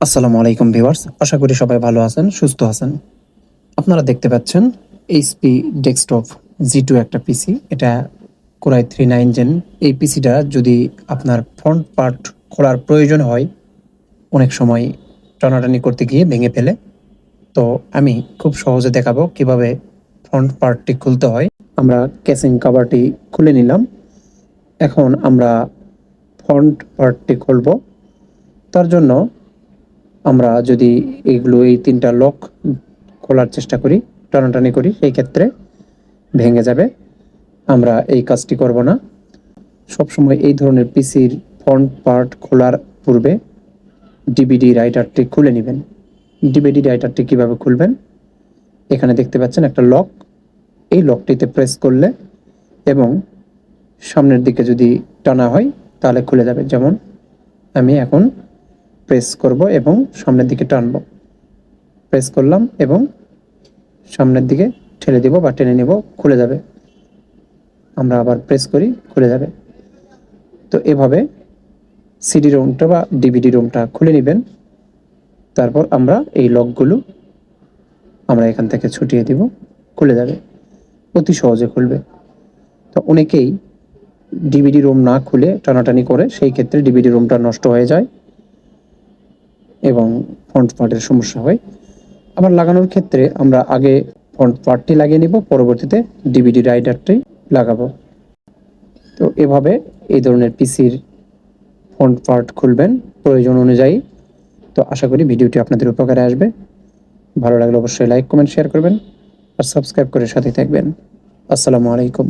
আসসালামু আলাইকুম ভিউয়ার্স, আশা করি সবাই ভালো আছেন, সুস্থ আছেন। আপনারা দেখতে পাচ্ছেন এইচপি ডেস্কটপ জি2 একটা পিসি। এটা কোরাই 3 জেন। এই পিসিটা যদি আপনার ফ্রন্ট পার্ট খোলার প্রয়োজন হয়, অনেক সময় টানাটানি করতে গিয়ে ভেঙে ফেলে। তো আমি খুব সহজে দেখাবো কিভাবে ফ্রন্ট পার্টটি খুলতে হয়। আমরা কেসিং কভারটি খুলে নিলাম। এখন আমরা ফ্রন্ট পার্টটি খুলব। তার জন্য আমরা যদি এই 3টা লক খোলার চেষ্টা করি, টানাটানি করি, সেই ক্ষেত্রে ভেঙে যাবে। আমরা এই কাজটি করব না। সবসময় এই ধরনের পিসির ফ্রন্ট পার্ট খোলার পূর্বে ডিভিডি রাইটারটি খুলে নেবেন। ডিভিডি রাইটারটি কিভাবে খুলবেন? এখানে দেখতে পাচ্ছেন একটা লক। এই লকটিতে প্রেস করলে এবং সামনের দিকে যদি টানা হয় তাহলে খুলে যাবে। যেমন আমি এখন প্রেস করব এবং সামনের দিকে টানব। প্রেস করলাম এবং সামনের দিকে ঠেলে দিব বা টেনে নেব, খুলে যাবে। আমরা আবার প্রেস করি, খুলে যাবে। তো এভাবে সিডি রোমটা বা ডিভিডি রোমটা খুলে নেবেন। তারপর আমরা এই লকগুলো আমরা এখান থেকে ছুটিয়ে দিব, খুলে যাবে। অতি সহজে খুলবে। তো অনেকেই ডিভিডি রোম না খুলে টানাটানি করে, সেই ক্ষেত্রে ডিভিডি রোমটা নষ্ট হয়ে যায় এবং ফ্রন্ট পার্টের সমস্যা হয়। আবার লাগানোর ক্ষেত্রে আমরা আগে ফ্রন্ট পার্টটি লাগিয়ে নিব, পরবর্তীতে ডিভিডি রাইটারটি লাগাবো। তো এভাবে এই ধরনের পিসির ফ্রন্ট পার্ট খুলবেন প্রয়োজন অনুযায়ী। তো আশা করি ভিডিওটি আপনাদের উপকারে আসবে। ভালো লাগলে অবশ্যই লাইক, কমেন্ট, শেয়ার করবেন আর সাবস্ক্রাইব করে সাথে থাকবেন। আসসালামু আলাইকুম।